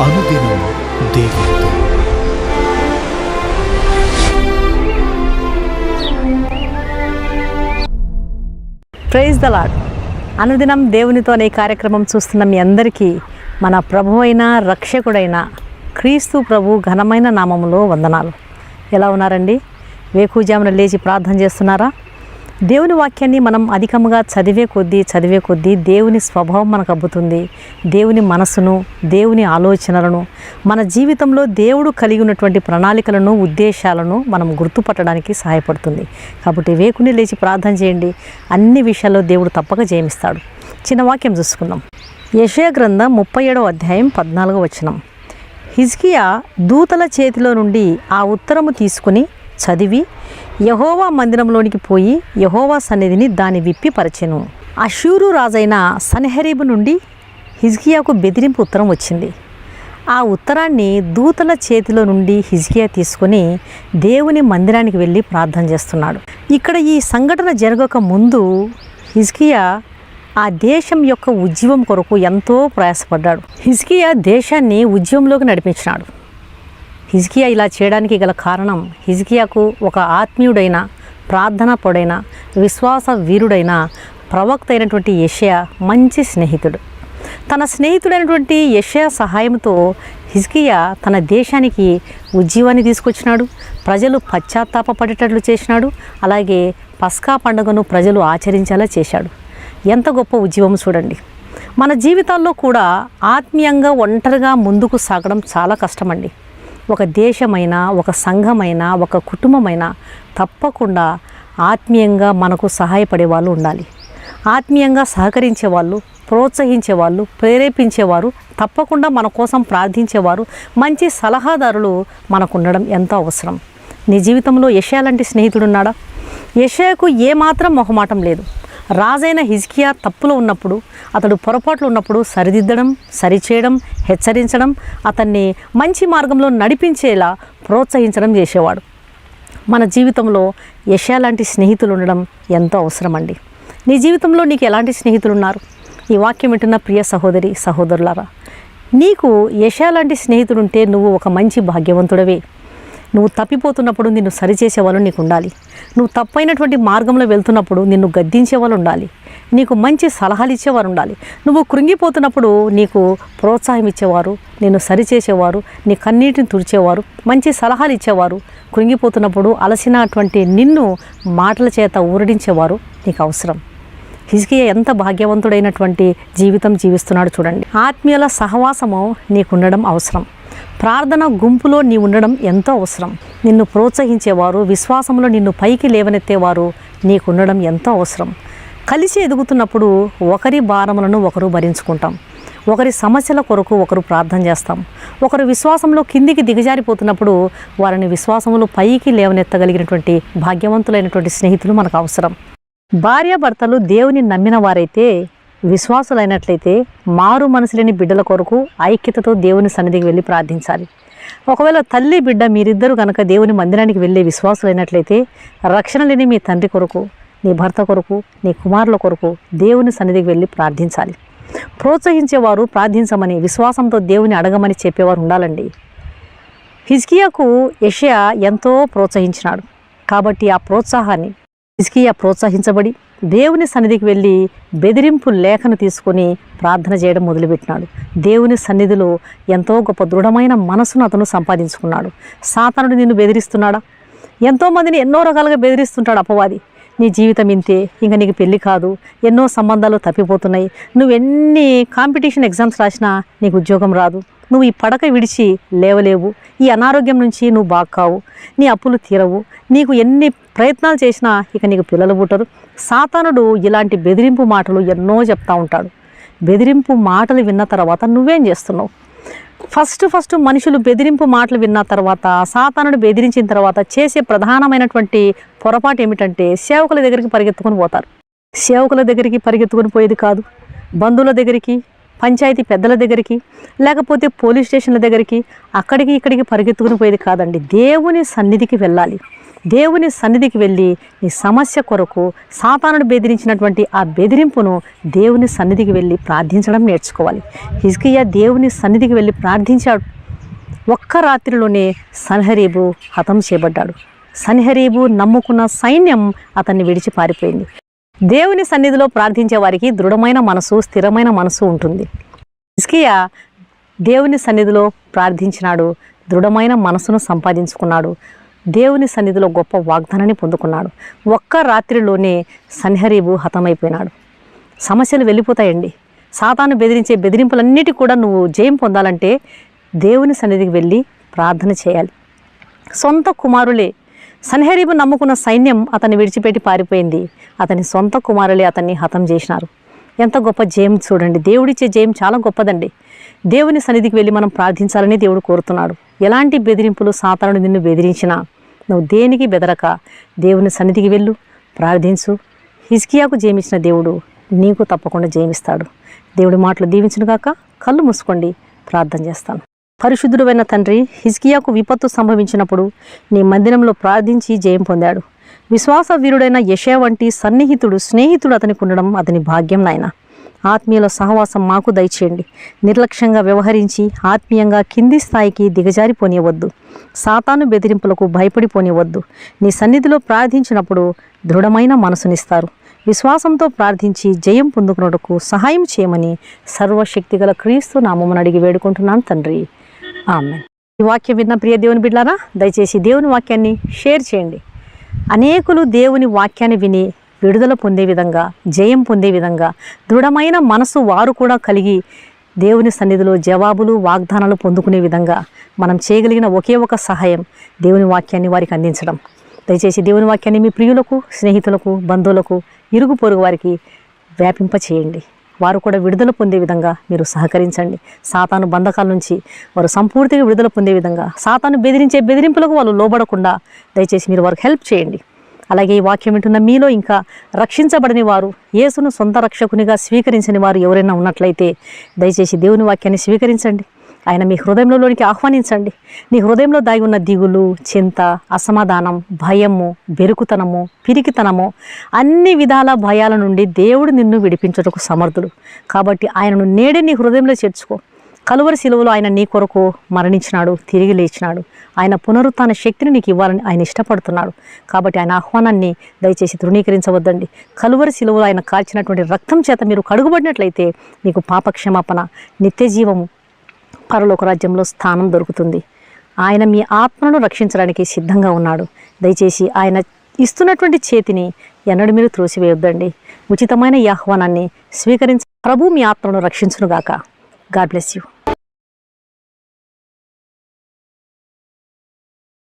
అనుదినం దేవునితో. Praise the Lord. అనుదినం దేవునితో అనే కార్యక్రమం చూస్తున్న మీ అందరికీ మన ప్రభువైన రక్షకుడైన క్రీస్తు ప్రభు ఘనమైన నామములో వందనాలు. ఎలా ఉన్నారండి? వేకుజామున లేచి ప్రార్థన చేస్తున్నారా? దేవుని వాక్యాన్ని మనం అధికంగా చదివే కొద్దీ దేవుని స్వభావం మనకు అబ్బుతుంది. దేవుని మనసును, దేవుని ఆలోచనలను, మన జీవితంలో దేవుడు కలిగి ఉన్నటువంటి ప్రణాళికలను, ఉద్దేశాలను మనం గుర్తుపట్టడానికి సహాయపడుతుంది. కాబట్టి వేకుని లేచి ప్రార్థన చేయండి. అన్ని విషయాల్లో దేవుడు తప్పక జయమిస్తాడు. చిన్న వాక్యం చూసుకుందాం. యెషయా గ్రంథం 37వ అధ్యాయం 14వ వచనం. హిజ్కియా దూతల చేతిలో నుండి ఆ ఉత్తరము తీసుకుని చదివి యెహోవా మందిరంలోనికి పోయి యెహోవా సన్నిధిని దాన్ని విప్పి పరిచెను. అష్షూరు రాజైన సన్హెరీబు నుండి హిజ్కియాకు బెదిరింపు ఉత్తరం వచ్చింది. ఆ ఉత్తరాన్ని దూతల చేతిలో నుండి హిజ్కియా తీసుకొని దేవుని మందిరానికి వెళ్ళి ప్రార్థన చేస్తున్నాడు. ఇక్కడ ఈ సంఘటన జరగక ముందు హిజ్కియా ఆ దేశం యొక్క ఉద్యమం కొరకు ఎంతో ప్రయాసపడ్డాడు. హిజ్కియా దేశాన్ని ఉద్యమంలోకి నడిపించినాడు. హిజ్కియా ఇలా చేయడానికి గల కారణం, హిజ్కియాకు ఒక ఆత్మీయుడైన, ప్రార్థనా పరుడైన, విశ్వాస వీరుడైన ప్రవక్త అయినటువంటి యెషయా మంచి స్నేహితుడు. తన స్నేహితుడైనటువంటి యెషయా సహాయంతో హిజ్కియా తన దేశానికి ఉజ్జీవాన్ని తీసుకొచ్చినాడు. ప్రజలు పశ్చాత్తాపపడేటట్లు చేసినాడు. అలాగే పస్కా పండుగను ప్రజలు ఆచరించేలా చేశాడు. ఎంత గొప్ప ఉజ్జీవం చూడండి. మన జీవితాల్లో కూడా ఆత్మీయంగా ఒంటరిగా ముందుకు సాగడం చాలా కష్టమండి. ఒక దేశమైనా, ఒక సంఘమైనా, ఒక కుటుంబమైనా తప్పకుండా ఆత్మీయంగా మనకు సహాయపడే వాళ్ళు ఉండాలి. ఆత్మీయంగా సహకరించే వాళ్ళు, ప్రోత్సహించేవాళ్ళు, ప్రేరేపించేవారు, తప్పకుండా మన కోసం ప్రార్థించేవారు, మంచి సలహాదారులు మనకు ఉండడం ఎంతో అవసరం. నీ జీవితంలో యెషయా లాంటి స్నేహితుడు ఉన్నాడా? యెషయాకు ఏమాత్రం మొహమాటం లేదు. రాజైన హిజ్కియా తప్పులో ఉన్నప్పుడు, అతడు పొరపాట్లు ఉన్నప్పుడు సరిదిద్దడం, సరిచేయడం, హెచ్చరించడం, అతన్ని మంచి మార్గంలో నడిపించేలా ప్రోత్సహించడం చేసేవాడు. మన జీవితంలో యెషయా లాంటి స్నేహితులు ఉండడం ఎంతో అవసరం అండి. నీ జీవితంలో నీకు ఎలాంటి స్నేహితులు ఉన్నారు? ఈ వాక్యం వింటున్న ప్రియ సహోదరి సహోదరులారా, నీకు యెషయా లాంటి స్నేహితుడు ఉంటే నువ్వు ఒక మంచి భాగ్యవంతుడవే. నువ్వు తప్పిపోతున్నప్పుడు నిన్ను సరిచేసే వాళ్ళు నీకు ఉండాలి. నువ్వు తప్పైనటువంటి మార్గంలో వెళ్తున్నప్పుడు నిన్ను గద్దించే వాళ్ళు ఉండాలి. నీకు మంచి సలహాలు ఇచ్చేవారు ఉండాలి. నువ్వు కృంగిపోతున్నప్పుడు నీకు ప్రోత్సాహం ఇచ్చేవారు, నిన్ను సరిచేసేవారు, నీ కన్నీటిని తుడిచేవారు, మంచి సలహాలు ఇచ్చేవారు, కృంగిపోతున్నప్పుడు అలసినటువంటి నిన్ను మాటల చేత ఊరడించేవారు నీకు అవసరం. హిజ్కియా ఎంత భాగ్యవంతుడైనటువంటి జీవితం జీవిస్తున్నాడు చూడండి. ఆత్మీయుల సహవాసము నీకుండడం అవసరం. ప్రార్థన గుంపులో నీ ఉండడం ఎంతో అవసరం. నిన్ను ప్రోత్సహించేవారు, విశ్వాసంలో నిన్ను పైకి లేవనెత్తేవారు నీకు ఉండడం ఎంతో అవసరం. కలిసి ఎదుగుతున్నప్పుడు ఒకరి భారములను ఒకరు భరించుకుంటాం. ఒకరి సమస్యల కొరకు ఒకరు ప్రార్థన చేస్తాం. ఒకరు విశ్వాసంలో కిందికి దిగజారిపోతున్నప్పుడు వారిని విశ్వాసంలో పైకి లేవనెత్తగలిగినటువంటి భాగ్యవంతులైనటువంటి స్నేహితులు మనకు అవసరం. భార్యాభర్తలు దేవుని నమ్మిన వారైతే, విశ్వాసులైనట్లయితే మారు మనసు లేని బిడ్డల కొరకు ఐక్యతతో దేవుని సన్నిధికి వెళ్ళి ప్రార్థించాలి. ఒకవేళ తల్లి బిడ్డ మీరిద్దరూ కనుక దేవుని మందిరానికి వెళ్ళే విశ్వాసులైనట్లయితే, రక్షణ లేని మీ తండ్రి కొరకు, నీ భర్త కొరకు, నీ కుమారుల కొరకు దేవుని సన్నిధికి వెళ్ళి ప్రార్థించాలి. ప్రోత్సహించేవారు ప్రార్థించమని, విశ్వాసంతో దేవుని అడగమని చెప్పేవారు ఉండాలండి. హిజ్కియాకు యెషయా ఎంతో ప్రోత్సహించినాడు. కాబట్టి ఆ ప్రోత్సాహాన్ని హిజ్కియా ప్రోత్సహించబడి దేవుని సన్నిధికి వెళ్ళి బెదిరింపు లేఖను తీసుకొని ప్రార్థన చేయడం మొదలుపెట్టినాడు. దేవుని సన్నిధిలో ఎంతో గొప్ప దృఢమైన మనసును అతను సంపాదించుకున్నాడు. సాతానుడు నిన్ను బెదిరిస్తున్నాడా? ఎంతోమందిని ఎన్నో రకాలుగా బెదిరిస్తుంటాడు అపవాది. నీ జీవితం ఇంతే, ఇంకా నీకు పెళ్ళి కాదు, ఎన్నో సంబంధాలు తప్పిపోతున్నాయి, నువ్వు ఎన్ని కాంపిటీషన్ ఎగ్జామ్స్ రాసినా నీకు ఉద్యోగం రాదు, నువ్వు ఈ పడక విడిచి లేవలేవు, ఈ అనారోగ్యం నుంచి నువ్వు బాగుకావు, నీ అప్పులు తీరవు, నీకు ఎన్ని ప్రయత్నాలు చేసినా ఇక నీకు పిల్లలు పుట్టరు. సాతానుడు ఇలాంటి బెదిరింపు మాటలు ఎన్నో చెప్తా ఉంటాడు. బెదిరింపు మాటలు విన్న తర్వాత నువ్వేం చేస్తున్నావు? ఫస్ట్ మనుషులు బెదిరింపు మాటలు విన్న తర్వాత, సాతానుడు బెదిరించిన తర్వాత చేసే ప్రధానమైనటువంటి పొరపాటు ఏమిటంటే సేవకుల దగ్గరికి పరిగెత్తుకొని పోతారు. సేవకుల దగ్గరికి పరిగెత్తుకొని పోయేది కాదు, బంధువుల దగ్గరికి, పంచాయతీ పెద్దల దగ్గరికి, లేకపోతే పోలీస్ స్టేషన్ల దగ్గరికి, అక్కడికి ఇక్కడికి పరిగెత్తుకుని పోయేది కాదండి. దేవుని సన్నిధికి వెళ్ళాలి. దేవుని సన్నిధికి వెళ్ళి నీ సమస్య కొరకు సాతానుడు బెదిరించినటువంటి ఆ బెదిరింపును దేవుని సన్నిధికి వెళ్ళి ప్రార్థించడం నేర్చుకోవాలి. హిజ్కియా దేవుని సన్నిధికి వెళ్ళి ప్రార్థించాడు. ఒక్క రాత్రిలోనే సన్హెరీబు హతం చేయబడ్డాడు. సన్హెరీబు నమ్ముకున్న సైన్యం అతన్ని విడిచి పారిపోయింది. దేవుని సన్నిధిలో ప్రార్థించే వారికి దృఢమైన మనసు, స్థిరమైన మనసు ఉంటుంది. హిజ్కియా దేవుని సన్నిధిలో ప్రార్థించినాడు, దృఢమైన మనసును సంపాదించుకున్నాడు, దేవుని సన్నిధిలో గొప్ప వాగ్దానాన్ని పొందుకున్నాడు. ఒక్క రాత్రిలోనే సన్హెరీబు హతమైపోయినాడు. సమస్యలు వెళ్ళిపోతాయండి. సాతాను బెదిరించే బెదిరింపులన్నిటి కూడా నువ్వు జయం పొందాలంటే దేవుని సన్నిధికి వెళ్ళి ప్రార్థన చేయాలి. సొంత కుమారులే, సన్హెరీబు నమ్ముకున్న సైన్యం అతన్ని విడిచిపెట్టి పారిపోయింది. అతని సొంత కుమారులే అతన్ని హతం చేసినారు. ఎంత గొప్ప జయం చూడండి. దేవుడిచ్చే జయం చాలా గొప్పదండి. దేవుని సన్నిధికి వెళ్ళి మనం ప్రార్థించాలని దేవుడు కోరుతున్నాడు. ఎలాంటి బెదిరింపులు సాతానుడు నిన్ను బెదిరించినా నువ్వు దేనికి బెదరక దేవుని సన్నిధికి వెళ్ళు, ప్రార్థించు. హిజ్కియాకు జయమిచ్చిన దేవుడు నీకు తప్పకుండా జయమిస్తాడు. దేవుడి మాటలు దీవించును గాక. కళ్ళు మూసుకోండి, ప్రార్థన చేస్తాను. పరిశుద్ధుడైన తండ్రి, హిజ్కియాకు విపత్తు సంభవించినప్పుడు నీ మందిరంలో ప్రార్థించి జయం పొందాడు. విశ్వాస వీరుడైన యెషయా వంటి స్నేహితుడు అతనికి ఉండడం అతని భాగ్యం నాయన. ఆత్మీయుల సహవాసం మాకు దయచేయండి. నిర్లక్ష్యంగా వ్యవహరించి ఆత్మీయంగా కింది స్థాయికి దిగజారిపోనివ్వద్దు. సాతాను బెదిరింపులకు భయపడిపోనివ్వద్దు. నీ సన్నిధిలో ప్రార్థించినప్పుడు దృఢమైన మనసునిస్తారు. విశ్వాసంతో ప్రార్థించి జయం పొందుకున్నట్టుకు సహాయం చేయమని సర్వశక్తిగల క్రీస్తు నామమున అడిగి వేడుకుంటున్నాను తండ్రి. ఆమేన్. ఈ వాక్యం విన్న ప్రియ దేవుని బిడ్డలారా, దయచేసి దేవుని వాక్యాన్ని షేర్ చేయండి. అనేకులు దేవుని వాక్యాన్ని విని విడుదల పొందే విధంగా, జయం పొందే విధంగా, దృఢమైన మనసు వారు కూడా కలిగి దేవుని సన్నిధిలో జవాబులు, వాగ్దానాలు పొందుకునే విధంగా మనం చేయగలిగిన ఒకే ఒక సహాయం దేవుని వాక్యాన్ని వారికి అందించడం. దయచేసి దేవుని వాక్యాన్ని మీ ప్రియులకు, స్నేహితులకు, బంధువులకు, ఇరుగు పొరుగు వారికి వ్యాపింప చేయండి. వారు కూడా విడుదల పొందే విధంగా మీరు సహకరించండి. సాతాను బంధకాల నుంచి వారు సంపూర్తిగా విడుదల పొందే విధంగా, సాతాను బెదిరించే బెదిరింపులకు వాళ్ళు లోబడకుండా దయచేసి మీరు వారికి హెల్ప్ చేయండి. అలాగే ఈ వాక్యం వింటున్న మీలో ఇంకా రక్షించబడని వారు, యేసును సొంత రక్షకునిగా స్వీకరించని వారు ఎవరైనా ఉన్నట్లయితే దయచేసి దేవుని వాక్యాన్ని స్వీకరించండి. ఆయన మీ హృదయంలోనికి ఆహ్వానించండి. నీ హృదయంలో దాగి ఉన్న దిగులు, చింత, అసమాధానం, భయము, బెరుకుతనము, పిరికితనము, అన్ని విధాల భయాల నుండి దేవుడు నిన్ను విడిపించుటకు సమర్థుడు. కాబట్టి ఆయనను నేడే నీ హృదయంలో చేర్చుకో. కలువరి శిలువలో ఆయన నీ కొరకు మరణించినాడు, తిరిగి లేచినాడు. ఆయన పునరుత్థాన శక్తిని నీకు ఇవ్వాలని ఆయన ఇష్టపడుతున్నాడు. కాబట్టి ఆయన ఆహ్వానాన్ని దయచేసి తృణీకరించవద్దండి. కలువరి శిలువలో ఆయన కాల్చినటువంటి రక్తం చేత మీరు కడుగుబడినట్లయితే మీకు పాపక్షమాపణ, నిత్య జీవము, పరలోక రాజ్యంలో స్థానం దొరుకుతుంది. ఆయన మీ ఆత్మను రక్షించడానికి సిద్ధంగా ఉన్నాడు. దయచేసి ఆయన ఇస్తున్నటువంటి చేతిని ఎన్నడూ మీరు త్రోసివేయొద్దండి. ఉచితమైన ఈ ఆహ్వానాన్ని స్వీకరించి ప్రభు మీ ఆత్మను రక్షించునుగాక. God bless you.